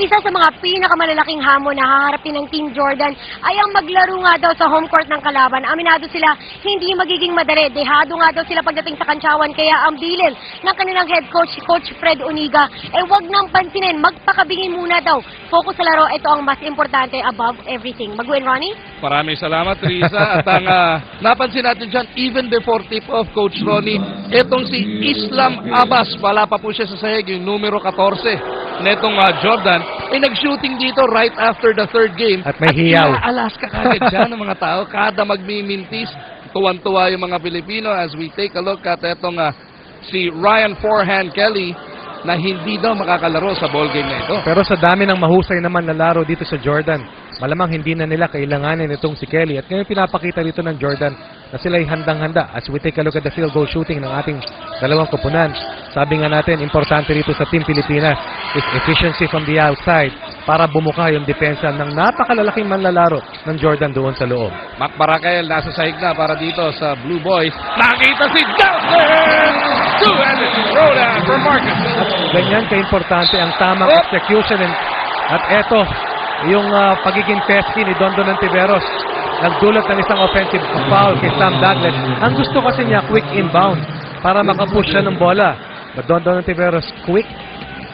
isa sa mga pinakamalalaking hamon na haharapin ng Team Jordan ay ang maglaro nga daw sa home court ng kalaban. Aminado sila, hindi magiging madali. Dehado nga daw sila pagdating sa kantsawan, kaya ang bilin ng kanilang head coach, Coach Fred Uniga, wag nang pansinin, magpakabingin muna daw. Focus sa laro, ito ang mas importante above everything. Mag-win, Ronnie? Maraming salamat, Risa. At ang napansin natin dyan, even before tip-off, Coach Ronnie, itong si Islam Abbas, wala pa po siya sa sahig, yung numero 14 netong Jordan, ay nag-shooting dito right after the third game. At may hiyaw. At inaalas ka kagad dyan ng mga tao, kada magmimintis, tuwan-tuwa yung mga Pilipino as we take a look at itong si Ryan Forehand Kelly na hindi daw makakalaro sa ball game na ito. Pero sa dami ng mahusay naman na laro dito sa Jordan, malamang hindi na nila kailanganin itong si Kelly. At ngayon pinapakita dito ng Jordan na sila ay handang-handa. As we take a look at the field goal shooting ng ating dalawang koponan, sabi nga natin, importante rito sa Team Pilipinas is efficiency from the outside para bumuka yung depensa ng napakalalaking manlalaro ng Jordan doon sa loob. Mac Barakael nasa sahig na para dito sa Blue Boys. Nakita si Dawson! Two-handed throwdown for Marcus. At ganyan ka-importante ang tamang execution. At eto, yung pagiging pesky ni Dondon Antiveros. Nagdulot ng isang offensive foul kay Sam Douglas. Ang gusto kasi niya, quick inbound para makapush siya ng bola. But Dondon Antiveros, quick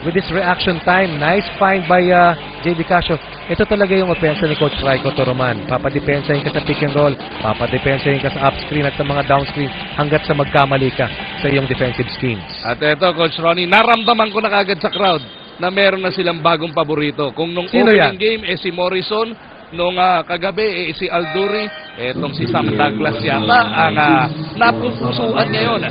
with his reaction time. Nice find by J.D. Casio. Ito talaga yung offense ni Coach Raiko Toroman. Papadepensahin ka sa pick and roll, papadepensahin ka sa upscreen at sa mga downscreen hanggat sa magkamali ka sa iyong defensive schemes. At ito, Coach Ronnie, naramdaman ko na kagad sa crowd na meron na silang bagong paborito. Kung nung Sino opening yan? game, si Morrison, nung kagabi, si Alduri, etong si Sam Douglas yata, ang napupusuan ngayon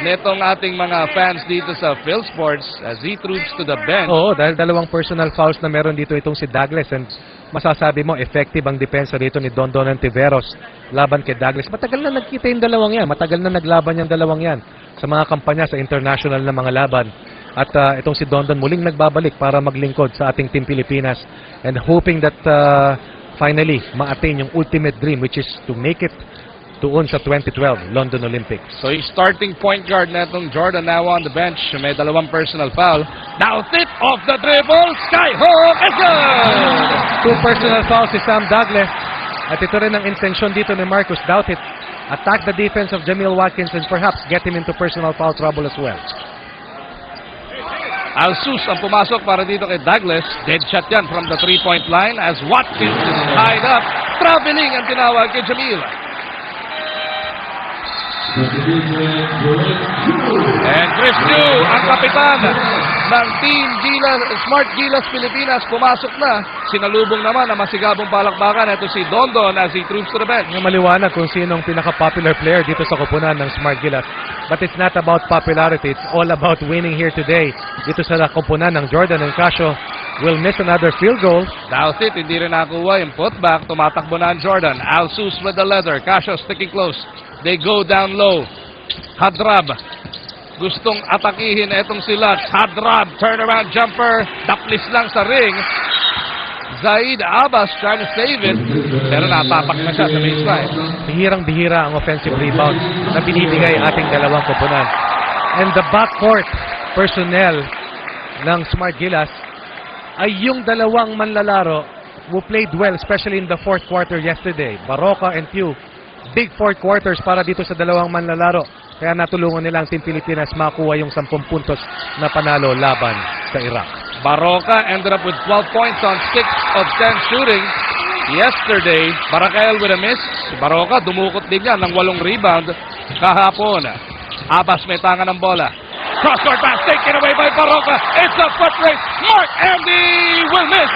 netong ating mga fans dito sa Phil Sports as he troops to the bench. Oo, dahil dalawang personal fouls na meron dito itong si Douglas, and masasabi mo effective ang depensa dito ni Dondon Antiveros laban kay Douglas. Matagal na nagkita yung dalawang yan, matagal na naglaban yung dalawang yan sa mga kampanya sa international na mga laban. At itong si Dondon muling nagbabalik para maglingkod sa ating Team Pilipinas and hoping that finally ma-attain yung ultimate dream, which is to make it doon sa 2012 London Olympics. So yung starting point guard na itong Jordan now on the bench. May dalawang personal foul. Now tip off the dribble. Skyhook is good! 2 personal fouls si Sam Douglas. At ito rin ang intensyon dito ni Marcus Douthit. Attack the defense of Jamil Watkins and perhaps get him into personal foul trouble as well. Alsus ang pumasok para dito kay Douglas. Dead shot yan from the 3-point line as Watkins is tied up. Traveling ang tinawag kay Jamil. And Chris New, ang kapitan ng Team Gilas, Smart Gilas Pilipinas, pumasok na. Sinalubong naman ang masigabong palakbakan. Ito si Dondon as he troops to the bench. Maliwanag kung sino ang pinaka-popular player dito sa koponan ng Smart Gilas. But it's not about popularity. It's all about winning here today. Dito sa koponan ng Jordan and Casio will miss another field goal. Douthit, hindi rin nakuha yung putback. Tumatakbo na ang Jordan. Alsus with the leather. Casio sticking close. They go down low. Hadrab. Gustong atakihin itong si Lutz. Hadrab. Turnaround jumper. Daplis lang sa ring. Zaid Abbas trying to save it. Pero natapak na siya sa baseline. Bihirang-bihira ang offensive rebound na binibigay ating dalawang koponan. And the backcourt personnel ng Smart Gilas ay yung dalawang manlalaro who played well, especially in the fourth quarter yesterday. Baroka and Pew. Big fourth quarters para dito sa dalawang manlalaro. Kaya natulungan nila ang Team Pilipinas makuha yung 10 puntos na panalo laban sa Iraq. Baroka ended up with 12 points on 6 of 10 shooting. Yesterday, Barakael with a miss. Si Baroka dumukot din yan ng 8 rebound kahapon. Abbas may tangan ng bola. Cross-court pass taken away by Baroka. It's a foot race. Mark Andy will miss.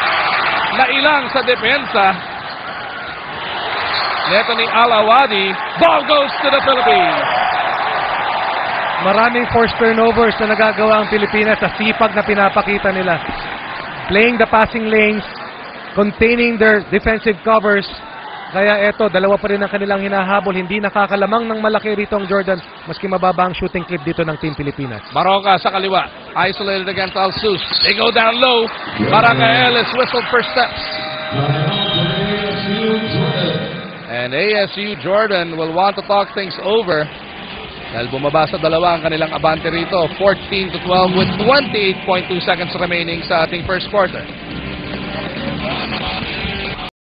Nailang sa depensa. Neto ni Alawadi. Ball goes to the Philippines. Maraming forced turnovers na nagagawa ang Pilipinas sa sipag na pinapakita nila. Playing the passing lanes, containing their defensive covers. Kaya eto, dalawa pa rin ang kanilang hinahabol. Hindi nakakalamang ng malaki rito ang Jordan, maski mababa ang shooting clip dito ng Team Pilipinas. Baroka sa kaliwa. Isolated against Alsus. They go down low. Barakael is whistled for steps. And ASU Jordan will want to talk things over. Dahil bumaba sa dalawa ang kanilang abante rito. 14-12 with 28.2 seconds remaining sa ating first quarter.